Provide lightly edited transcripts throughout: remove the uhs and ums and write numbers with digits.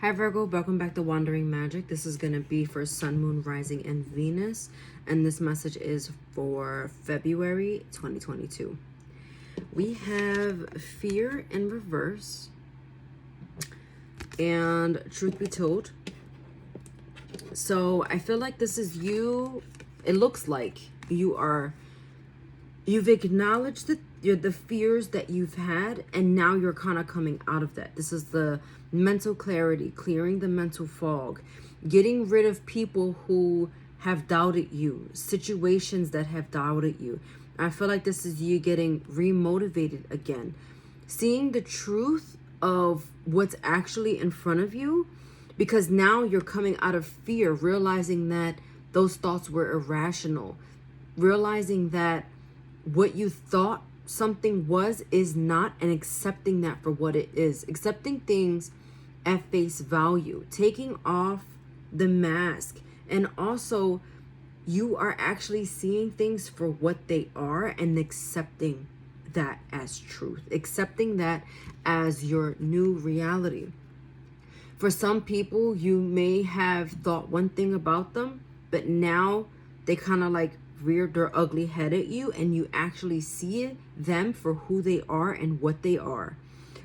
Hi Virgo, welcome back to Wandering Magic. This is going to be for Sun, Moon, Rising, and Venus. And this message is for February 2022. We have fear in reverse. And truth be told, so I feel like this is you. It looks like you've acknowledged the fears that you've had, and now you're kind of coming out of that. This is the mental clarity, clearing the mental fog, getting rid of people who have doubted you, situations that have doubted you. I feel like this is you getting remotivated again, seeing the truth of what's actually in front of you, because now you're coming out of fear, realizing that those thoughts were irrational, realizing that what you thought something was is not, and accepting that for what it is, accepting things at face value, taking off the mask, and also you are actually seeing things for what they are and accepting that as truth, accepting that as your new reality. For some people, you may have thought one thing about them, but now they kind of like reared their ugly head at you, and you actually see them for who they are and what they are.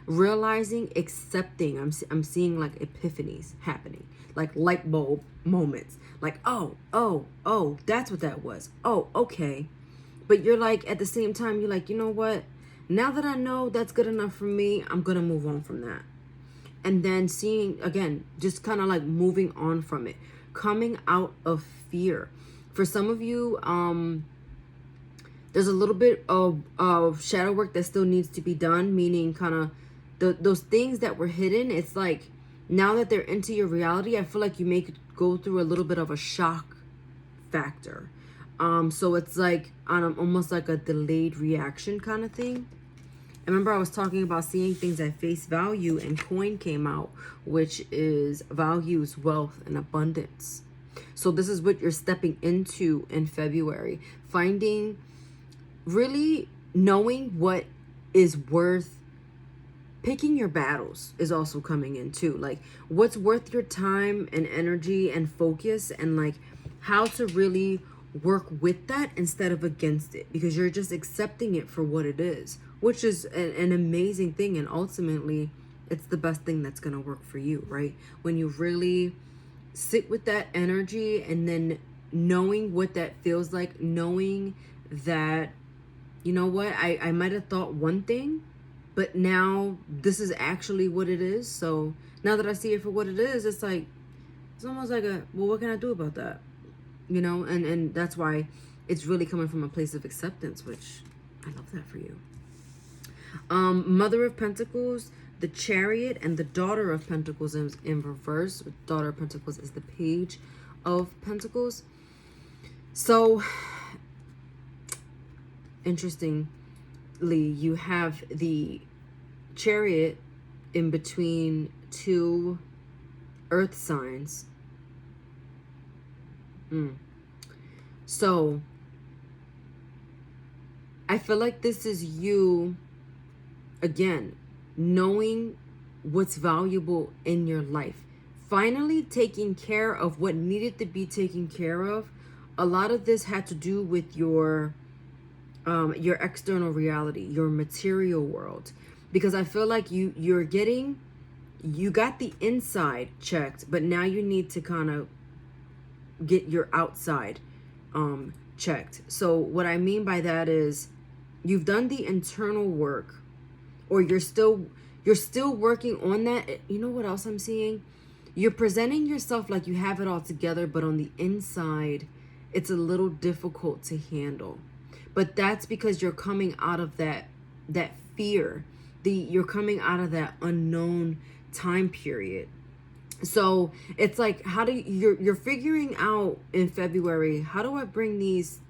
Realizing, accepting, I'm seeing like epiphanies happening, like light bulb moments, like oh, that's what that was. Oh, okay. But you're like, at the same time, you're like, you know what? Now that I know that's good enough for me, I'm gonna move on from that. And then seeing again, just kind of like moving on from it, coming out of fear. For some of you, there's a little bit of shadow work that still needs to be done, meaning kind of those things that were hidden. It's like now that they're into your reality, I feel like you may go through a little bit of a shock factor. So it's like on almost like a delayed reaction kind of thing. I remember I was talking about seeing things at face value, and coin came out, which is values, wealth, and abundance. So this is what you're stepping into in February. Finding, really knowing what is worth, picking your battles is also coming in too. Like what's worth your time and energy and focus, and like how to really work with that instead of against it, because you're just accepting it for what it is, which is an amazing thing. And ultimately, it's the best thing that's going to work for you, right? When you really sit with that energy, and then knowing what that feels like, knowing that, you know what, I might have thought one thing, but now this is actually what it is. So now that I see it for what it is, it's like, it's almost like well, what can I do about that? You know, and that's why it's really coming from a place of acceptance, which I love that for you. Mother of Pentacles, the Chariot, and the Daughter of Pentacles in reverse. Daughter of Pentacles is the Page of Pentacles. So, interestingly, you have the Chariot in between two earth signs. So, I feel like this is you, again, knowing what's valuable in your life. Finally taking care of what needed to be taken care of. A lot of this had to do with your external reality, your material world. Because I feel like you got the inside checked, but now you need to kind of get your outside checked. So what I mean by that is you've done the internal work, or you're still working on that. You know what else I'm seeing? You're presenting yourself like you have it all together, but on the inside, it's a little difficult to handle. But that's because you're coming out of that fear. You're coming out of that unknown time period. So it's like, you're figuring out in February, how do I bring these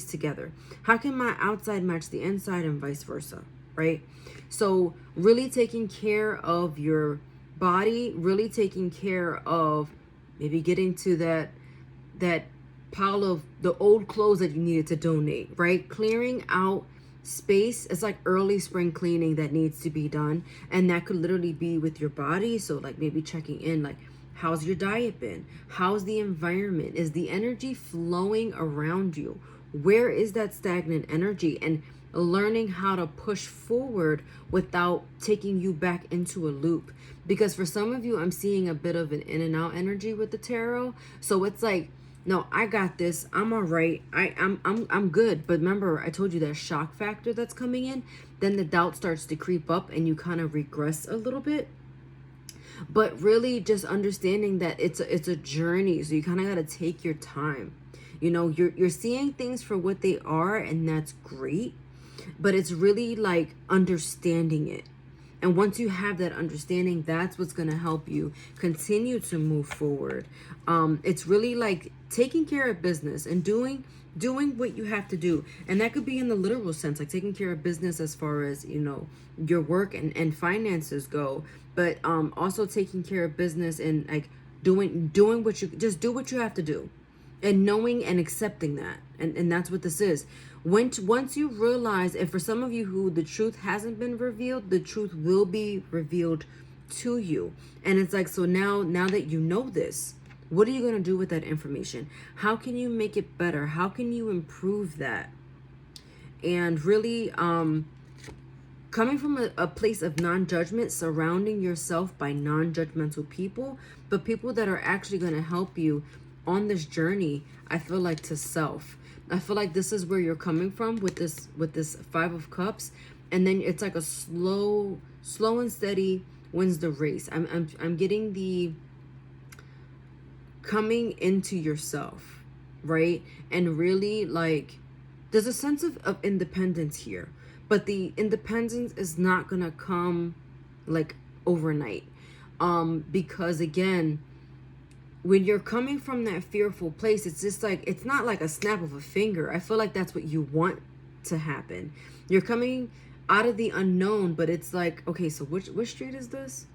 together? How can my outside match the inside and vice versa, right? So really taking care of your body, really taking care of maybe getting to that pile of the old clothes that you needed to donate, right? Clearing out space. It's like early spring cleaning that needs to be done, and that could literally be with your body. So like maybe checking in, like, how's your diet been? How's the environment? Is the energy flowing around you? Where is that stagnant energy? And learning how to push forward without taking you back into a loop. Because for some of you, I'm seeing a bit of an in and out energy with the tarot. So it's like, no, I got this. I'm all right. I'm good. But remember, I told you that shock factor that's coming in. Then the doubt starts to creep up and you kind of regress a little bit. But really just understanding that it's a journey. So you kind of got to take your time. You know, you're seeing things for what they are, and that's great. But it's really like understanding it. And once you have that understanding, that's what's going to help you continue to move forward. It's really like taking care of business and doing what you have to do. And that could be in the literal sense, like taking care of business as far as, you know, your work and finances go. But also taking care of business and like doing what you, just do what you have to do. And knowing and accepting that. And that's what this is. Once you realize, and for some of you who the truth hasn't been revealed, the truth will be revealed to you. And it's like, so now that you know this, what are you going to do with that information? How can you make it better? How can you improve that? And really coming from a place of non-judgment, surrounding yourself by non-judgmental people, but people that are actually going to help you on this journey, I feel like, to self. I feel like this is where you're coming from with this Five of Cups, and then it's like a slow and steady wins the race. I'm getting the coming into yourself, right? And really like there's a sense of independence here, but the independence is not gonna come like overnight, because again, when you're coming from that fearful place, it's just like, it's not like a snap of a finger. I feel like that's what you want to happen. You're coming out of the unknown, but it's like, okay, so which street is this?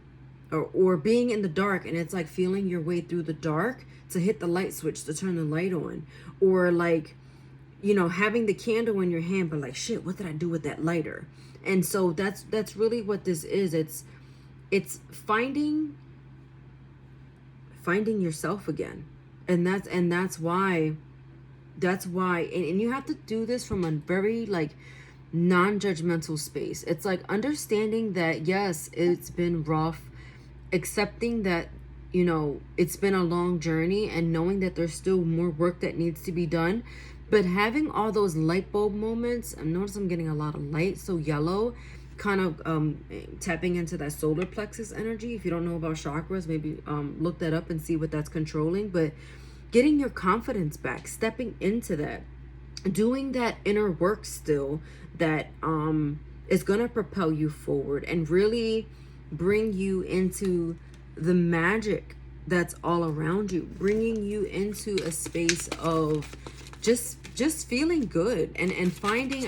Or being in the dark, and it's like feeling your way through the dark to hit the light switch to turn the light on. Or like, you know, having the candle in your hand, but like, shit, what did I do with that lighter? And so that's really what this is. It's finding yourself again. And that's why and you have to do this from a very like non-judgmental space. It's like understanding that yes, it's been rough, accepting that, you know, it's been a long journey, and knowing that there's still more work that needs to be done, but having all those light bulb moments. I notice I'm getting a lot of light, so yellow, kind of tapping into that solar plexus energy. If you don't know about chakras, maybe look that up and see what that's controlling. But getting your confidence back, stepping into that, doing that inner work still that is going to propel you forward and really bring you into the magic that's all around you, bringing you into a space of just feeling good and finding,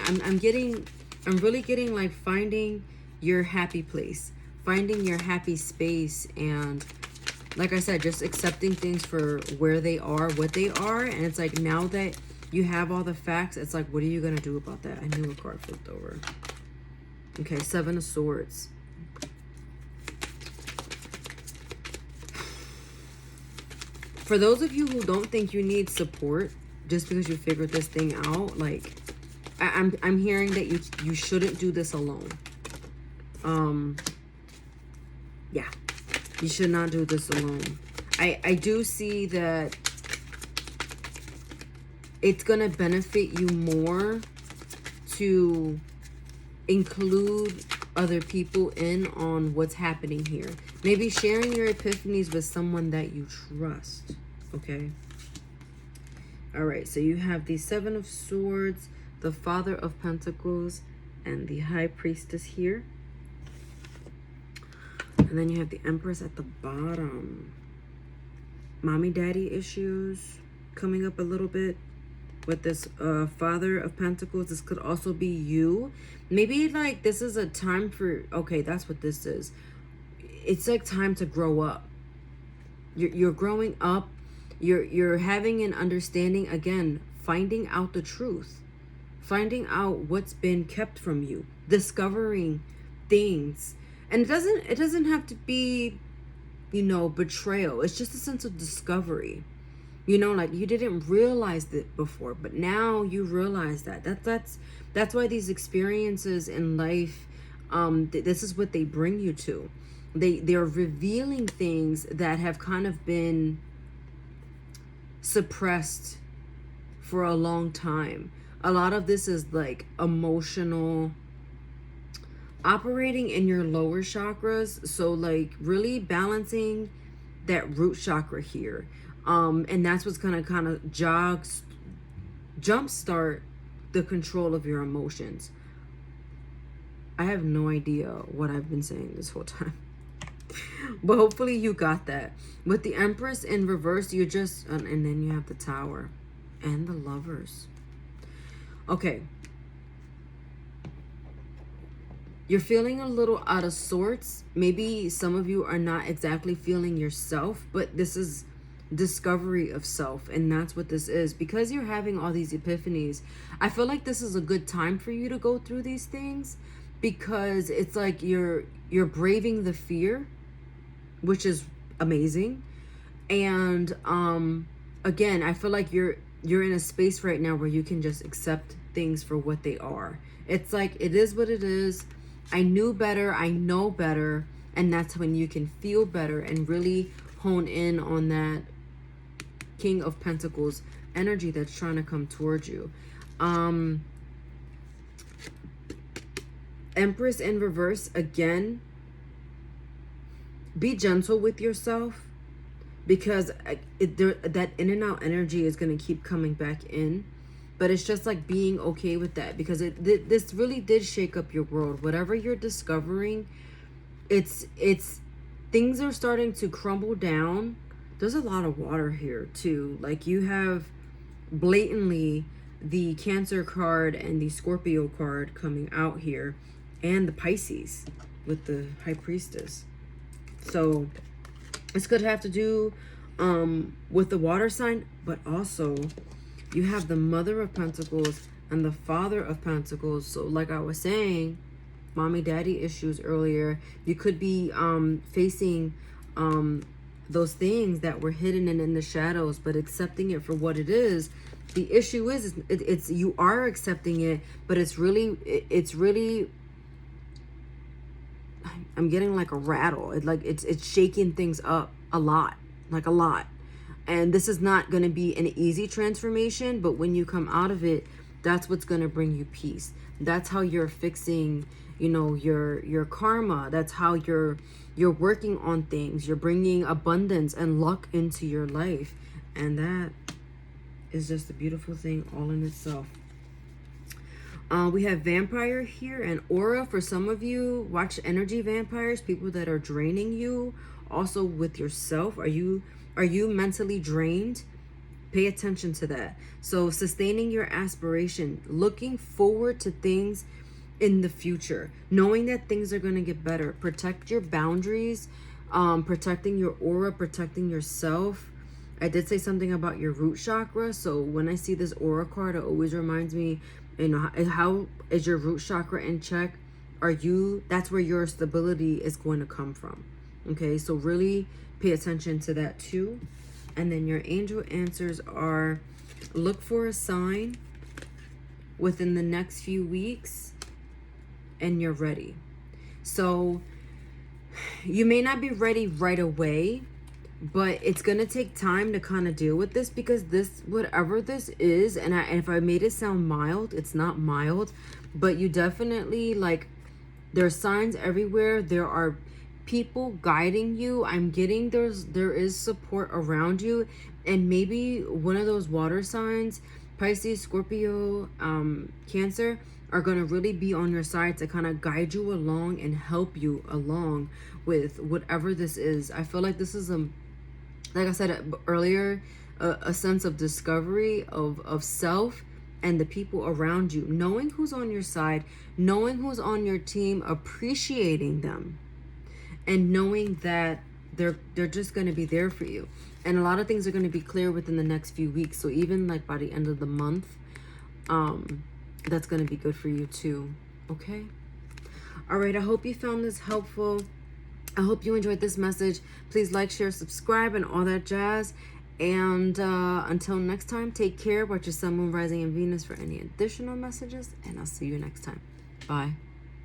I'm really getting like finding your happy place, finding your happy space, and like I said, just accepting things for where they are, what they are. And it's like, now that you have all the facts, it's like, what are you going to do about that? I knew a card flipped over. Okay, Seven of Swords. For those of you who don't think you need support just because you figured this thing out, like, I'm hearing that you shouldn't do this alone. Yeah, you should not do this alone. I do see that it's gonna benefit you more to include other people in on what's happening here. Maybe sharing your epiphanies with someone that you trust. Okay. All right. So you have the Seven of Swords, the Father of Pentacles, and the High Priestess here. And then you have the Empress at the bottom. Mommy daddy issues coming up a little bit with this Father of Pentacles. This could also be you. Maybe like this is a time for, okay, that's what this is. It's like time to grow up. You're growing up. You're having an understanding, again, finding out the truth. finding out what's been kept from you, discovering things. And it doesn't have to be, you know, betrayal. It's just a sense of discovery. You know, like you didn't realize it before, but now you realize that. That's why these experiences in life, this is what they bring you to. They're revealing things that have kind of been suppressed for a long time. A lot of this is like emotional, operating in your lower chakras. So like really balancing that root chakra here. And that's what's gonna kind of jumpstart the control of your emotions. I have no idea what I've been saying this whole time. But hopefully you got that. With the Empress in reverse, you just, and then you have the Tower and the Lovers. Okay. You're feeling a little out of sorts. Maybe some of you are not exactly feeling yourself, but this is discovery of self, and that's what this is. Because you're having all these epiphanies, I feel like this is a good time for you to go through these things, because it's like you're braving the fear, which is amazing. And again, I feel like you're in a space right now where you can just accept things for what they are. It's like, it is what it is. I knew better, I know better, and that's when you can feel better and really hone in on that King of Pentacles energy that's trying to come towards you. Empress in reverse, again, be gentle with yourself, because that in and out energy is going to keep coming back in. But it's just like being okay with that, because this really did shake up your world. Whatever you're discovering, it's things are starting to crumble down. There's a lot of water here too. Like you have blatantly the Cancer card and the Scorpio card coming out here, and the Pisces with the High Priestess. So this could have to do with the water sign, but also you have the Mother of Pentacles and the Father of Pentacles. So like I was saying, mommy daddy issues earlier. You could be facing those things that were hidden and in the shadows, but accepting it for what it is. The issue is it's you are accepting it, but it's really I'm getting like a rattle. It's shaking things up a lot, like a lot. And this is not going to be an easy transformation, but when you come out of it, that's what's going to bring you peace. That's how you're fixing, you know, your karma. That's how you're working on things. You're bringing abundance and luck into your life. And that is just a beautiful thing all in itself. We have Vampire here and Aura. For some of you, watch energy vampires, people that are draining you. Also with yourself, are you mentally drained? Pay attention to that. So sustaining your aspiration, looking forward to things in the future, knowing that things are going to get better. Protect your boundaries, protecting your aura, protecting yourself. I did say something about your root chakra. So when I see this aura card, it always reminds me, you know, how is your root chakra in check? That's where your stability is going to come from. Okay, so really pay attention to that too. And then your angel answers are, look for a sign within the next few weeks and you're ready. So you may not be ready right away, but it's going to take time to kind of deal with this, because this, whatever this is, and if I made it sound mild, it's not mild, but you definitely, like, there's signs everywhere. There are people guiding you. I'm getting there is support around you, and maybe one of those water signs, Pisces, Scorpio, Cancer, are going to really be on your side to kind of guide you along and help you along with whatever this is. I feel like this is like I said earlier, a sense of discovery of self and the people around you, knowing who's on your side, knowing who's on your team, appreciating them, and knowing that they're just going to be there for you. And a lot of things are going to be clear within the next few weeks. So even like by the end of the month, that's going to be good for you too. Okay? All right, I hope you found this helpful. I hope you enjoyed this message. Please like, share, subscribe, and all that jazz. And until next time, take care. Watch your sun, moon, rising, and Venus for any additional messages. And I'll see you next time. Bye.